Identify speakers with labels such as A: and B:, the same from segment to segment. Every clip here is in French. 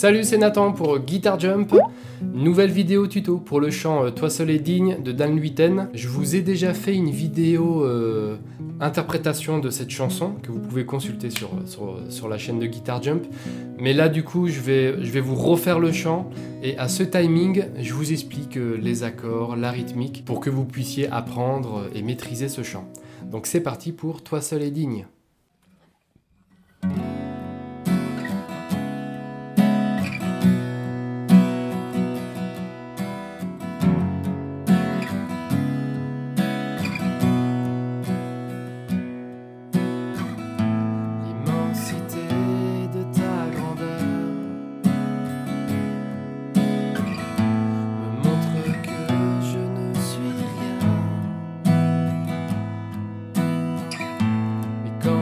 A: Salut, c'est Nathan pour Guitar Jump. Nouvelle vidéo tuto pour le chant Toi seul est digne de Dan Luyten. Je vous ai déjà fait une vidéo interprétation de cette chanson que vous pouvez consulter sur la chaîne de Guitar Jump. Mais là du coup je vais vous refaire le chant et à ce timing je vous explique les accords, la rythmique pour que vous puissiez apprendre et maîtriser ce chant. Donc c'est parti pour Toi seul est digne. Quand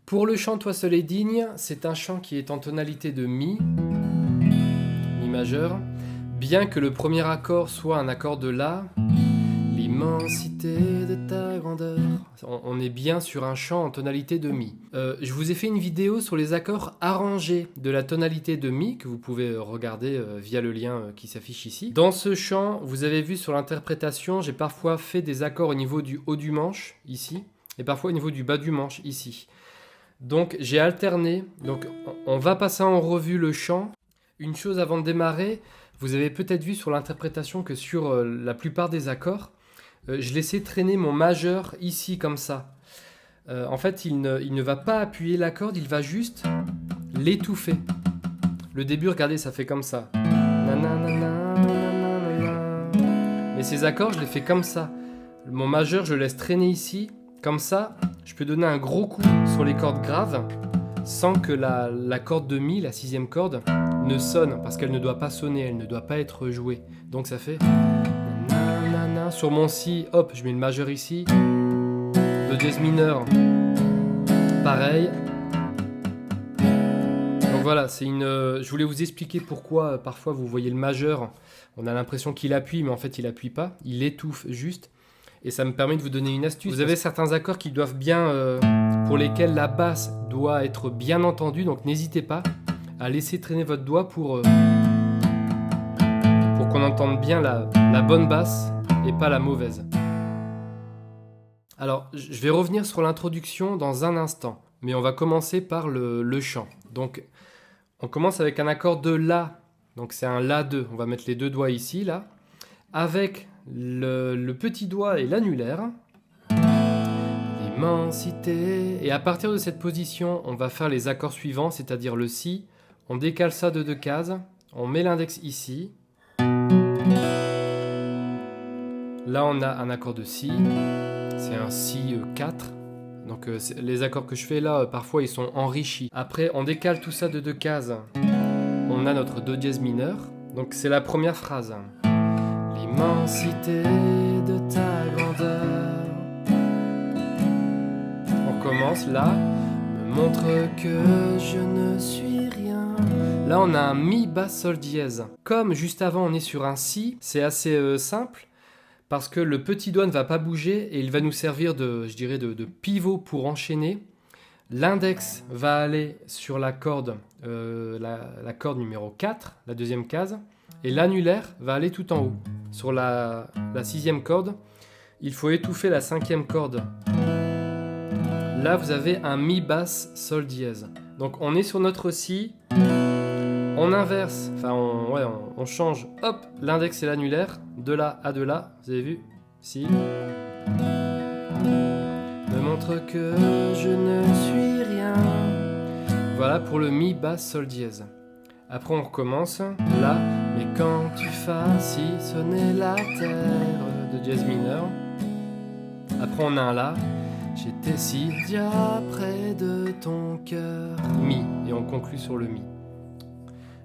A: Pour le chant Toi seul est digne, c'est un chant qui est en tonalité de Mi majeur, bien que le premier accord soit un accord de La, l'immensité de ta grandeur. On est bien sur un chant en tonalité de Mi. Je vous ai fait une vidéo sur les accords arrangés de la tonalité de Mi, que vous pouvez regarder via le lien qui s'affiche ici. Dans ce chant, vous avez vu sur l'interprétation, j'ai parfois fait des accords au niveau du haut du manche, ici, et parfois au niveau du bas du manche, ici. Donc j'ai alterné, donc on va passer en revue le chant. Une chose avant de démarrer, vous avez peut-être vu sur l'interprétation que sur la plupart des accords, je laissais traîner mon majeur ici comme ça. En fait, il ne va pas appuyer la corde, il va juste l'étouffer. Le début, regardez, ça fait comme ça. Mais ces accords, je les fais comme ça. Mon majeur, je le laisse traîner ici. Comme ça, je peux donner un gros coup sur les cordes graves sans que la corde de Mi, la sixième corde, ne sonne, parce qu'elle ne doit pas sonner, elle ne doit pas être jouée. Donc ça fait... Sur mon Si, hop, je mets le majeur ici. Do dièse mineur, pareil. Donc voilà, je voulais vous expliquer pourquoi parfois vous voyez le majeur, on a l'impression qu'il appuie, mais en fait il appuie pas, il étouffe juste. Et ça me permet de vous donner une astuce. Vous avez certains accords qui doivent bien, pour lesquels la basse doit être bien entendue, donc n'hésitez pas à laisser traîner votre doigt pour qu'on entende bien la bonne basse et pas la mauvaise. Alors, je vais revenir sur l'introduction dans un instant, mais on va commencer par le chant. Donc, on commence avec un accord de La, donc c'est un La2. On va mettre les deux doigts ici, là, avec le petit doigt et l'annulaire. L'immensité. Et à partir de cette position, on va faire les accords suivants, c'est-à-dire le Si. On décale ça de 2 cases. On met l'index ici. Là, on a un accord de Si. C'est un Si 4. Donc les accords que je fais là, parfois, ils sont enrichis. Après, on décale tout ça de 2 cases. On a notre Do dièse mineur. Donc c'est la première phrase. L'immensité de ta grandeur. On commence là. Me montre que je ne suis rien. Là, on a un Mi, basse, Sol dièse. Comme juste avant, on est sur un Si, c'est assez simple parce que le petit doigt ne va pas bouger et il va nous servir de pivot pour enchaîner. L'index va aller sur la corde, la corde numéro 4, la deuxième case, et l'annulaire va aller tout en haut. Sur la sixième corde, il faut étouffer la cinquième corde. Là, vous avez un Mi basse Sol dièse. Donc, on est sur notre Si, on inverse, enfin, on change, hop, l'index et l'annulaire, de là à de là, vous avez vu, Si. Me montre que je ne suis rien. Voilà pour le Mi basse Sol dièse. Après, on recommence, là, mais quand tu fasses Si sonner la terre, de dièse mineur. Après, on a un La. J'étais si dia près de ton cœur. Mi. Et on conclut sur le Mi.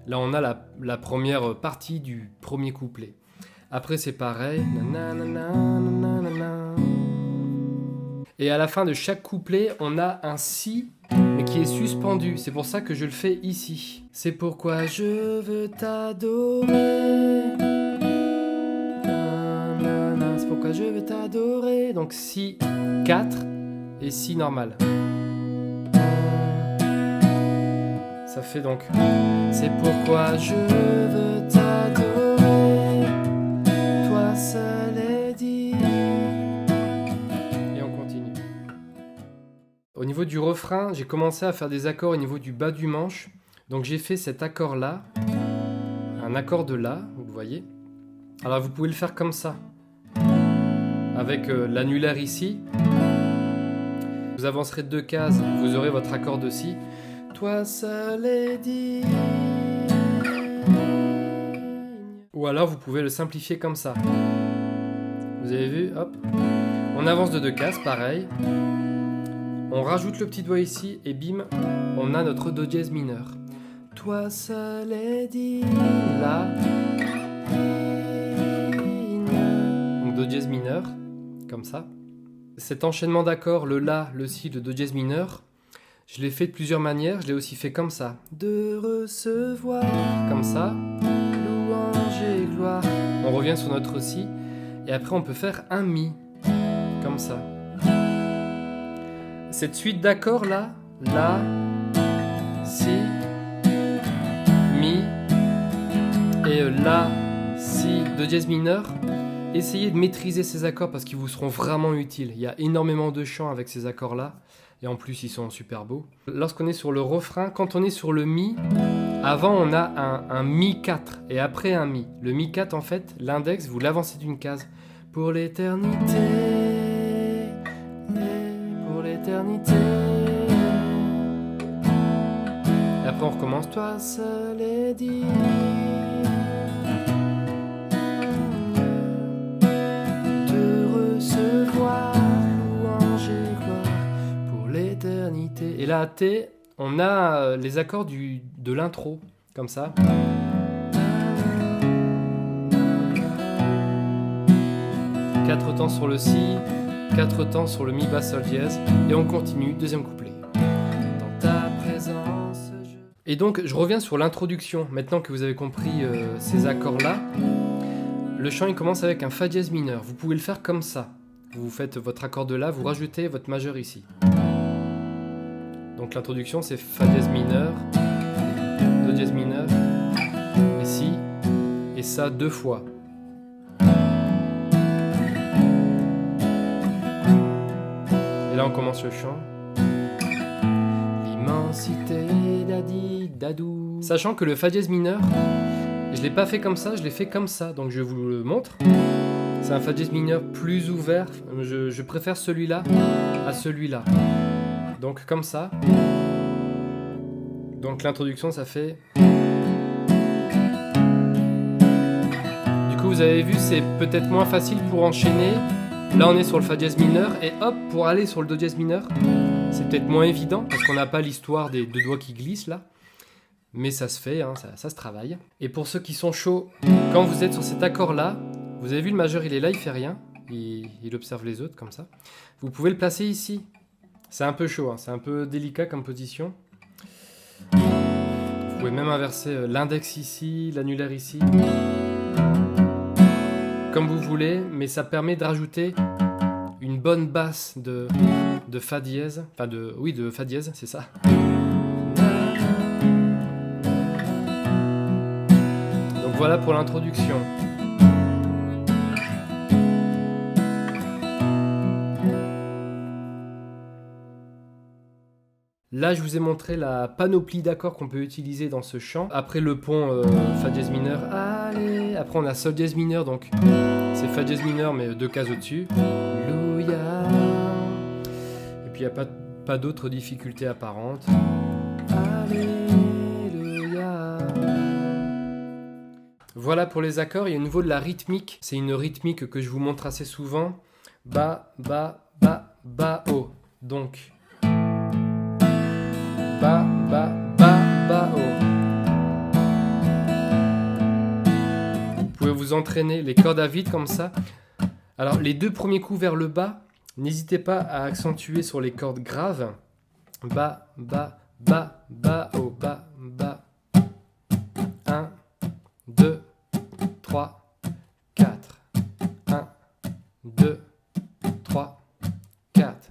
A: Là, on a la première partie du premier couplet. Après, c'est pareil. Et à la fin de chaque couplet, on a un Si, mais qui est suspendu. C'est pour ça que je le fais ici. C'est pourquoi je veux t'adorer. C'est pourquoi je veux t'adorer. Donc Si 4 et Si normal. Ça fait donc c'est pourquoi je veux t'adorer, toi seul est digne. Et on continue. Au niveau du refrain, j'ai commencé à faire des accords au niveau du bas du manche. Donc j'ai fait cet accord là, un accord de La, vous voyez. Alors vous pouvez le faire comme ça, avec l'annulaire ici. Vous avancerez de 2 cases, vous aurez votre accord de Si. Toi seul est digne. Ou alors vous pouvez le simplifier comme ça. Vous avez vu, hop. On avance de 2 cases, pareil. On rajoute le petit doigt ici et bim, on a notre Do dièse mineur. Toi seul est digne. La. Donc Do dièse mineur, comme ça. Cet enchaînement d'accords, le La, le Si, le Do dièse mineur, Je l'ai fait de plusieurs manières, je l'ai aussi fait comme ça. De recevoir, comme ça. Louange et gloire. On revient sur notre si. Et après, on peut faire un mi, comme ça. Cette suite d'accords là, la, si, mi, et la, si, de dièse mineur. Essayez de maîtriser ces accords parce qu'ils vous seront vraiment utiles. Il y a énormément de chants avec ces accords-là. Et en plus, ils sont super beaux. Lorsqu'on est sur le refrain, quand on est sur le mi, avant on a un mi 4 et après un mi. Le mi 4, en fait, l'index, vous l'avancez d'une case. Pour l'éternité, et pour l'éternité. Et après on recommence. Toi seul est dit. Et là, à T, on a les accords de l'intro, comme ça. Quatre temps sur le si, 4 temps sur le mi basse sol dièse, et on continue, deuxième couplet. Dans ta présence, Et donc, je reviens sur l'introduction. Maintenant que vous avez compris ces accords-là, le chant il commence avec un fa dièse mineur. Vous pouvez le faire comme ça. Vous faites votre accord de la, vous rajoutez votre majeur ici. Donc l'introduction c'est fa dièse mineur, do dièse mineur, et si, et ça 2 fois. Et là on commence le chant. L'immensité d'Adi d'Adou. Sachant que le fa dièse mineur, je l'ai pas fait comme ça, je l'ai fait comme ça, donc je vous le montre. C'est un fa dièse mineur plus ouvert, je préfère celui-là à celui-là. Donc comme ça. Donc l'introduction ça fait. Du coup vous avez vu c'est peut-être moins facile pour enchaîner. Là on est sur le fa dièse mineur et hop pour aller sur le do dièse mineur. C'est peut-être moins évident parce qu'on n'a pas l'histoire des deux doigts qui glissent là. Mais ça se fait, hein, ça se travaille. Et pour ceux qui sont chauds, quand vous êtes sur cet accord là, vous avez vu le majeur il est là, il fait rien. Il observe les autres comme ça. Vous pouvez le placer ici. C'est un peu chaud, hein, c'est un peu délicat comme position. Vous pouvez même inverser l'index ici, l'annulaire ici. Comme vous voulez, mais ça permet de rajouter une bonne basse de fa dièse. Enfin de fa dièse, c'est ça. Donc voilà pour l'introduction. Là, je vous ai montré la panoplie d'accords qu'on peut utiliser dans ce chant. Après le pont fa dièse mineur, allez. Après on a sol dièse mineur, donc c'est fa dièse mineur mais 2 cases au-dessus. Alléluia. Et puis il n'y a pas d'autres difficultés apparentes. Alléluia. Voilà pour les accords. Et au niveau de la rythmique, c'est une rythmique que je vous montre assez souvent. Ba, ba, ba, ba, oh. Donc ba, ba, ba, ba, oh. Vous pouvez vous entraîner les cordes à vide comme ça. Alors, les 2 premiers coups vers le bas, n'hésitez pas à accentuer sur les cordes graves. Ba, ba, ba, ba, oh, ba, ba. 1, 2, 3, 4. 1, 2, 3, 4.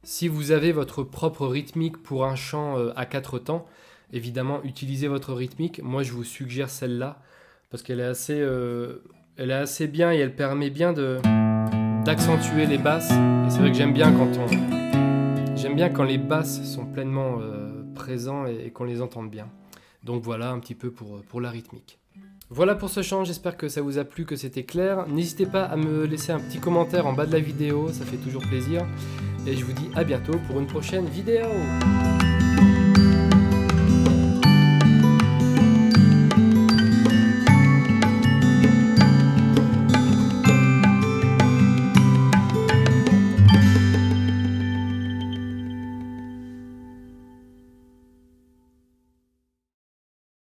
A: Si vous avez votre propre rythmique pour un chant à 4 temps, évidemment, utilisez votre rythmique. Moi, je vous suggère celle-là, parce qu'elle est assez bien et elle permet bien d'accentuer les basses. Et c'est vrai que j'aime bien quand les basses sont pleinement présents et qu'on les entende bien. Donc voilà un petit peu pour la rythmique. Voilà pour ce chant, j'espère que ça vous a plu, que c'était clair. N'hésitez pas à me laisser un petit commentaire en bas de la vidéo, ça fait toujours plaisir. Et je vous dis à bientôt pour une prochaine vidéo.